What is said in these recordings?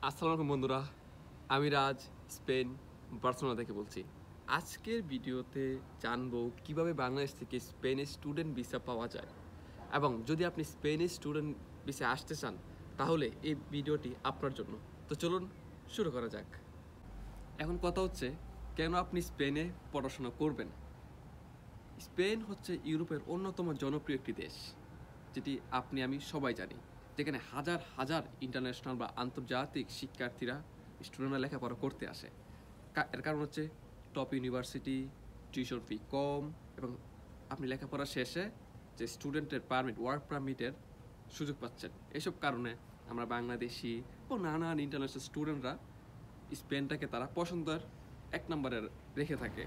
আসসালামু আলাইকুম বন্ধুরা, আমি রাজ স্পেন বার্সেলোনা থেকে বলছি। আজকের ভিডিওতে জানবো কিভাবে বাংলাদেশ থেকে স্পেনের স্টুডেন্ট ভিসা পাওয়া যায়, এবং যদি আপনি স্পেনের স্টুডেন্ট ভিসা আসতে চান তাহলে এই ভিডিওটি আপনার জন্য। তো চলুন শুরু করা যাক। এখন কথা হচ্ছে, কেন আপনি স্পেনে পড়াশোনা করবেন? স্পেন হচ্ছে ইউরোপের অন্যতম জনপ্রিয় একটি দেশ, যেটি আপনি আমি সবাই জানি, যেখানে হাজার হাজার ইন্টারন্যাশনাল বা আন্তর্জাতিক শিক্ষার্থীরা স্টুডেন্টরা লেখাপড়া করতে আসে। এর কারণ হচ্ছে টপ ইউনিভার্সিটি, টিউশন ফি কম, এবং আপনি লেখাপড়া শেষে যে স্টুডেন্টের পারমিট, ওয়ার্ক পারমিটের সুযোগ পাচ্ছেন। এসব কারণে আমরা বাংলাদেশি ও নানান ইন্টারন্যাশনাল স্টুডেন্টরা স্পেনটাকে তারা পছন্দের এক নম্বরে রেখে থাকে।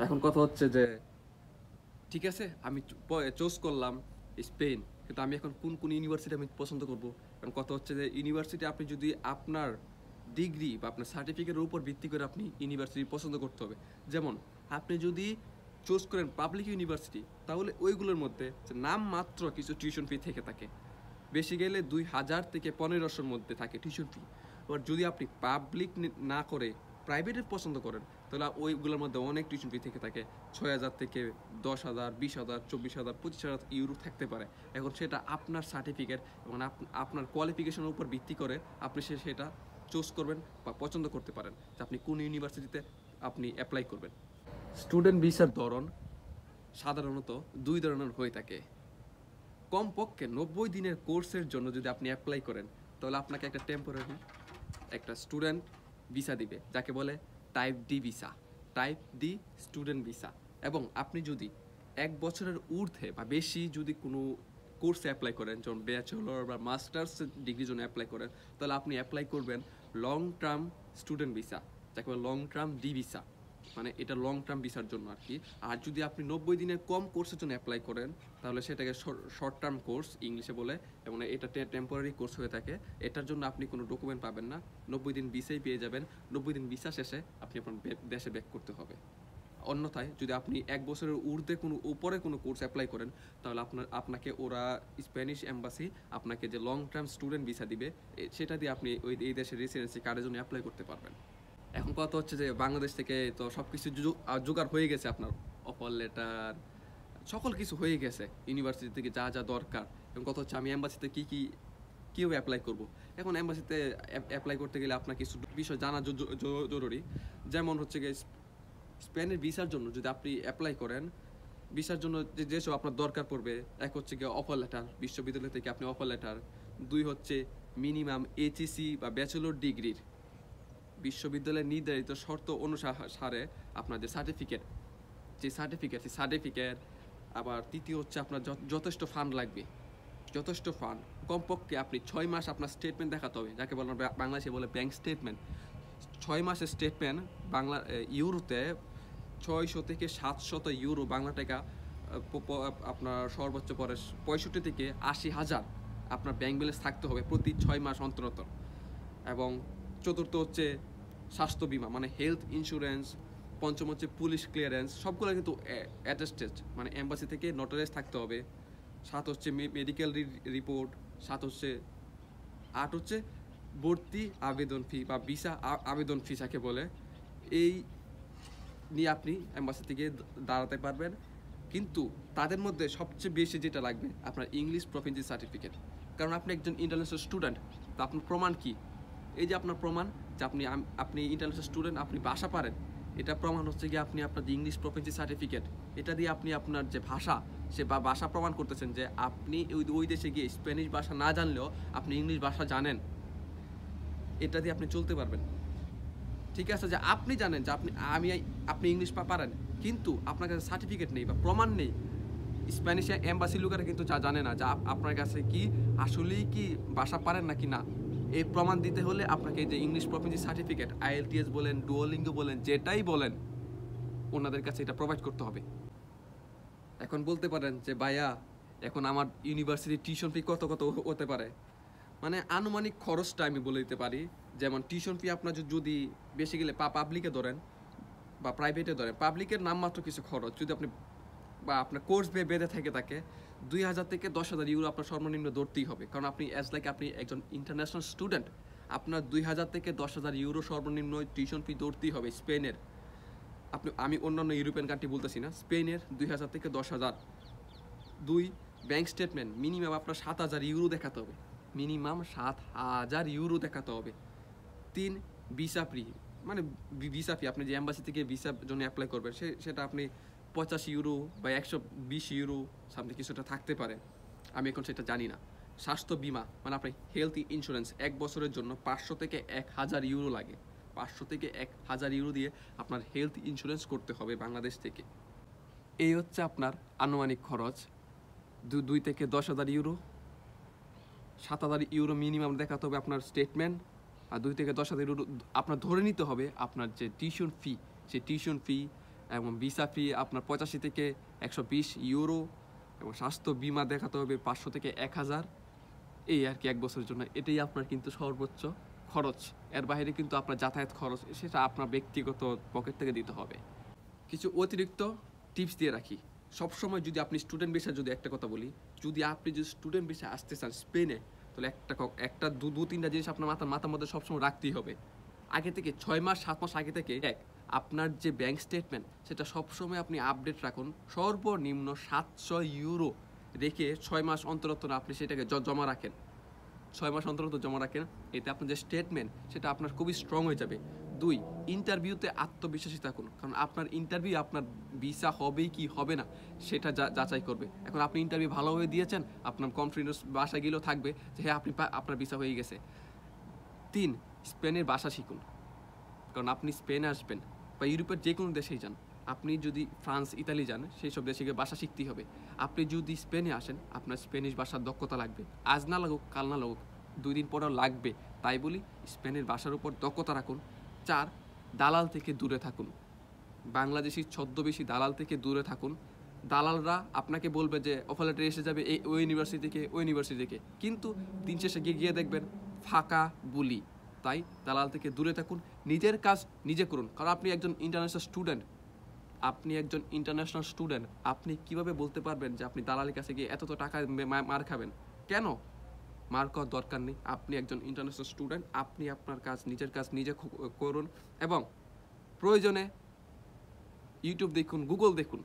এখন কথা হচ্ছে যে, ঠিক আছে, আমি চুজ করলাম স্পেন, কিন্তু আমি এখন কোন কোন ইউনিভার্সিটি আমি পছন্দ করব? কারণ কথা হচ্ছে যে, ইউনিভার্সিটি আপনি যদি আপনার ডিগ্রি বা আপনার সার্টিফিকেটের উপর ভিত্তি করে আপনি ইউনিভার্সিটি পছন্দ করতে হবে। যেমন আপনি যদি চুজ করেন পাবলিক ইউনিভার্সিটি, তাহলে ওইগুলোর মধ্যে নাম মাত্র কিছু টিউশন ফি থেকে থাকে, বেশি গেলে 2000 থেকে 1500-র মধ্যে থাকে টিউশন ফি। এবার যদি আপনি পাবলিক না করে প্রাইভেটের পছন্দ করেন, তাহলে ওইগুলোর মধ্যে অনেক টিউশন ফি থেকে থাকে। 6000 থেকে 10,000, 20,000, 24,000, 25,000 ইউরো থাকতে পারে। এখন সেটা আপনার সার্টিফিকেট এবং আপনার কোয়ালিফিকেশনের উপর ভিত্তি করে আপনি সেটা চুজ করবেন বা পছন্দ করতে পারেন যে আপনি কোন ইউনিভার্সিটিতে আপনি অ্যাপ্লাই করবেন। স্টুডেন্ট ভিসার ধরন সাধারণত দুই ধরনের হয়ে থাকে। কমপক্ষে 90 দিনের কোর্সের জন্য যদি আপনি অ্যাপ্লাই করেন, তাহলে আপনাকে একটা টেম্পোরারি একটা স্টুডেন্ট ভিসা দিবে, যাকে বলে type D visa, type D student visa. এবং আপনি যদি 1 বছরের ঊর্ধ্বে বা বেশি যদি কোনো কোর্সে অ্যাপ্লাই করেন, যেমন ব্যাচেলর বা মাস্টার্স ডিগ্রির জন্য অ্যাপ্লাই করেন, তাহলে আপনি অ্যাপ্লাই করবেন লং টার্ম স্টুডেন্ট ভিসা, যাকে বলে লং টার্ম ডি ভিসা, মানে এটা লং টার্ম ভিসার জন্য আর কি। আর যদি আপনি 90 দিনের কম কোর্সের জন্য অ্যাপ্লাই করেন, তাহলে সেটাকে শর্ট টার্ম কোর্স ইংলিশে বলে, এবং এটা টেম্পোরারি কোর্স হয়ে থাকে। এটার জন্য আপনি কোনো ডকুমেন্ট পাবেন না, 90 দিন ভিসাই পেয়ে যাবেন। 90 দিন ভিসা শেষে আপনি আপনার দেশে ব্যাক করতে হবে। অন্যথায় যদি আপনি 1 বছরের ঊর্ধ্বে কোনো উপরে কোনো কোর্স অ্যাপ্লাই করেন, তাহলে আপনাকে ওরা স্প্যানিশ এম্বাসি আপনাকে যে লং টার্ম স্টুডেন্ট ভিসা দিবে, সেটা দিয়ে আপনি এই দেশের রেসিডেন্সি কার্ডের জন্য অ্যাপ্লাই করতে পারবেন। এখন কথা হচ্ছে যে, বাংলাদেশ থেকে তো সব কিছু জোগাড় হয়ে গেছে, আপনার অফার লেটার সকল কিছু হয়ে গেছে, ইউনিভার্সিটি থেকে যা যা দরকার। এবং কথা হচ্ছে, আমি এম্বাসিতে কীভাবে অ্যাপ্লাই করব? এখন এম্বাসিতে অ্যাপ্লাই করতে গেলে আপনার কিছু বিষয় জানা জরুরি। যেমন হচ্ছে গিয়ে, স্পেনের ভিসার জন্য যদি আপনি অ্যাপ্লাই করেন, ভিসার জন্য যেসব আপনার দরকার পড়বে, এক হচ্ছে গিয়ে অফার লেটার, বিশ্ববিদ্যালয় থেকে আপনি অফার লেটার। 2 হচ্ছে মিনিমাম এইচএসসি বা ব্যাচেলর ডিগ্রির বিশ্ববিদ্যালয়ের নির্ধারিত শর্ত অনুসারে আপনার যে সার্টিফিকেট। আবার তৃতীয় হচ্ছে, আপনার যথেষ্ট ফান্ড লাগবে, যথেষ্ট ফান্ড। কমপক্ষে আপনি 6 মাস আপনার স্টেটমেন্ট দেখাতে হবে, যাকে বলে বাংলাদেশে বলে ব্যাংক স্টেটমেন্ট। 6 মাসের স্টেটমেন্ট বাংলা ইউরোতে 600 থেকে 700 ইউরো, বাংলা টাকা আপনার সর্বোচ্চ পরে 65 থেকে 80,000 আপনার ব্যাংক ব্যালেন্স থাকতে হবে প্রতি 6 মাস অন্তর অন্তর। এবং চতুর্থ হচ্ছে স্বাস্থ্য বিমা, মানে হেলথ ইন্স্যুরেন্স। পঞ্চম হচ্ছে পুলিশ ক্লিয়ারেন্স, সবগুলো কিন্তু অ্যাটেস্টেড, মানে এম্বাসি থেকে নোটারাইজ থাকতে হবে। 7 হচ্ছে মেডিকেল রিপোর্ট। 8 হচ্ছে ভর্তি আবেদন ফি বা ভিসা আবেদন ফি যাকে বলে। এই নিয়ে আপনি এম্বাসি থেকে দাঁড়াতে পারবেন। কিন্তু তাদের মধ্যে সবচেয়ে বেশি যেটা লাগবে, আপনার ইংলিশ প্রফিসিয়েন্সি সার্টিফিকেট। কারণ আপনি একজন ইন্টারন্যাশনাল স্টুডেন্ট, তো আপনার প্রমাণ কি? এই যে আপনার প্রমাণ যে আপনি ইন্টারন্যাশনাল স্টুডেন্ট, আপনি ভাষা পারেন, এটা প্রমাণ হচ্ছে কি আপনি আপনার যে ইংলিশ প্রফিসিয়েন্সি সার্টিফিকেট, এটা দিয়ে আপনি আপনার যে ভাষা, ভাষা প্রমাণ করতেছেন যে আপনি ওই দেশে গিয়ে স্প্যানিশ ভাষা না জানলেও আপনি ইংলিশ ভাষা জানেন। এটা দিয়ে আপনি চলতে পারবেন। ঠিক আছে, যে আপনি জানেন যে আপনি ইংলিশ পারেন, কিন্তু আপনার কাছে সার্টিফিকেট নেই বা প্রমাণ নেই। স্প্যানিশ এম্বাসি লোকেরা কিন্তু জানে না যে আপনার কাছে কি আসলেই কি ভাষা পারেন নাকি না। এই প্রমাণ দিতে হলে আপনাকে যে ইংলিশ প্রফিসিয়েন্সি সার্টিফিকেট, আইএলটিএস বলেন, ডুওলিঙ্গো বলেন, যেটাই বলেন, ওনাদের কাছে এটা প্রোভাইড করতে হবে। এখন বলতে পারেন যে, ভাইয়া এখন আমার ইউনিভার্সিটি টিউশন ফি কত হতে পারে? মানে আনুমানিক খরচটা আমি বলে দিতে পারি। যেমন টিউশন ফি আপনার যদি বেশি গেলে পাবলিকে ধরেন বা প্রাইভেটে ধরেন, পাবলিকের নামমাত্র কিছু খরচ যদি আপনি বা আপনার কোর্স বেঁধে থাকে 2000 থেকে 10,000 ইউরো আপনার সর্বনিম্ন ধরতেই হবে। কারণ আপনি আপনি একজন ইন্টারন্যাশনাল স্টুডেন্ট, আপনার 2000 থেকে 10,000 ইউরো সর্বনিম্ন টিউশন ফি ধরতেই হবে স্পেনের। আমি অন্যান্য ইউরোপিয়ান কান্ট্রি বলতেছি না, স্পেনের 2000 থেকে 10,000। 2, ব্যাংক স্টেটমেন্ট মিনিমাম আপনার 7,000 ইউরো দেখাতে হবে, মিনিমাম 7,000 ইউরো দেখাতে হবে। 3, ভিসা ফ্রি, মানে ভিসা ফি, আপনি যে এম্বাসি থেকে ভিসার জন্য অ্যাপ্লাই করবেন সেটা আপনি 85 ইউরো বা 120 ইউরো সামথিং কিছুটা থাকতে পারে, আমি এখন সেটা জানি না। স্বাস্থ্য বিমা, মানে আপনার হেলথ ইন্স্যুরেন্স 1 বছরের জন্য 500 থেকে 1000 ইউরো লাগে, 500 থেকে 1000 ইউরো দিয়ে আপনার হেলথ ইন্স্যুরেন্স করতে হবে বাংলাদেশ থেকে। এই হচ্ছে আপনার আনুমানিক খরচ, 2 থেকে 10,000 ইউরো, 7,000 ইউরো মিনিমাম দেখাতে হবে আপনার স্টেটমেন্ট, আর 2 থেকে 10,000 ইউরো আপনার ধরে নিতে হবে আপনার যে টিউশন ফি, সেই টিউশন ফি এবং ভিসা ফি আপনার 85 থেকে 120 ইউরো, এবং স্বাস্থ্য বিমা দেখাতে হবে 500 থেকে 1000, এই আর কি 1 বছরের জন্য। এটাই আপনার কিন্তু সর্বোচ্চ খরচ। এর বাইরে কিন্তু আপনার যাতায়াত খরচ সেটা আপনার ব্যক্তিগত পকেট থেকে দিতে হবে। কিছু অতিরিক্ত টিপস দিয়ে রাখি, সবসময় যদি আপনি স্টুডেন্ট ভিসায়, যদি একটা কথা বলি, যদি আপনি যদি স্টুডেন্ট ভিসায় আসতে চান স্পেনে, তাহলে একটা দু তিনটা জিনিস আপনার মাথার মধ্যে সবসময় রাখতেই হবে। আগে থেকে 6 মাস 7 মাস আগে থেকে আপনার যে ব্যাংক স্টেটমেন্ট সেটা সবসময় আপনি আপডেট রাখুন, সর্বনিম্ন 700 ইউরো রেখে 6 মাস অন্তর আপনি সেটাকে জমা রাখেন, 6 মাস অন্তর জমা রাখেন। এতে আপনার যে স্টেটমেন্ট সেটা আপনার খুবই স্ট্রং হয়ে যাবে। 2, ইন্টারভিউতে আত্মবিশ্বাসী থাকুন, কারণ আপনার ইন্টারভিউ আপনার ভিসা হবেই কি হবে না সেটা যাচাই করবে। এখন আপনি ইন্টারভিউ ভালোভাবে দিয়েছেন, আপনার কনফিডেন্স বাসায় গেলেও থাকবে যে হ্যাঁ আপনার ভিসা হয়ে গেছে। 3, স্পেনের ভাষা শিখুন, কারণ আপনি স্পেনে আসবেন বা ইউরোপের যে কোনো দেশেই যান, আপনি যদি ফ্রান্স ইতালি যান, সেই সব দেশে গিয়ে ভাষা শিখতেই হবে। আপনি যদি স্পেনে আসেন, আপনার স্প্যানিশ ভাষার দক্ষতা লাগবে, আজ না লাগুক কাল না লাগুক 2 দিন পরেও লাগবে, তাই বলি স্পেনের ভাষার উপর দক্ষতা রাখুন। 4, দালাল থেকে দূরে থাকুন, বাংলাদেশি ছদ্মবেশী দালাল থেকে দূরে থাকুন। দালালরা আপনাকে বলবে যে অফার লেটার এসে যাবে ওই ইউনিভার্সিটি থেকে, ওই ইউনিভার্সিটি থেকে, কিন্তু দিন শেষে গিয়ে দেখবেন ফাঁকা বুলি। তাই দালাল থেকে দূরে থাকুন, নিজের কাজ নিজে করুন, কারণ আপনি একজন ইন্টারন্যাশনাল স্টুডেন্ট, আপনি কিভাবে বলতে পারবেন যে আপনি দালালের কাছে গিয়ে এত টাকা মার খাবেন? কেন? মার খাওয়ার দরকার নেই, আপনি একজন ইন্টারন্যাশনাল স্টুডেন্ট, আপনি আপনার কাজ নিজের কাজ নিজে করুন, এবং প্রয়োজনে ইউটিউব দেখুন, গুগল দেখুন,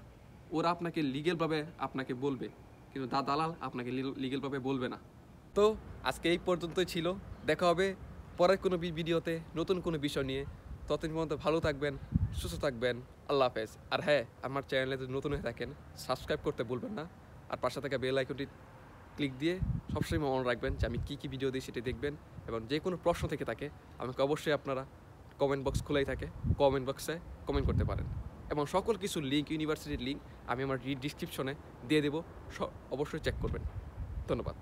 ওরা আপনাকে লিগেলভাবে আপনাকে বলবে, কিন্তু দালাল আপনাকে লিগেলভাবে বলবে না। তো আজকে এই পর্যন্তই ছিল, দেখা হবে পরের কোনো ভিডিওতে নতুন কোনো বিষয় নিয়ে। ততদিন পর্যন্ত ভালো থাকবেন, সুস্থ থাকবেন, আল্লাহ হাফেজ। আর হ্যাঁ, আমার চ্যানেলে যদি নতুন হয়ে থাকেন সাবস্ক্রাইব করতে ভুলবেন না, আর পাশে থাকা বেল আইকনটি ক্লিক দিয়ে সবসময় মনে রাখবেন যে আমি কী ভিডিও দিই সেটি দেখবেন, এবং যে কোনো প্রশ্ন থেকে থাকে আমাকে অবশ্যই আপনারা কমেন্ট বক্স খোলাই থাকে, কমেন্ট বক্সে কমেন্ট করতে পারেন, এবং সকল কিছু লিঙ্ক, ইউনিভার্সিটির লিঙ্ক আমি আমার ডিসক্রিপশনে দিয়ে দেবো, অবশ্যই চেক করবেন। ধন্যবাদ।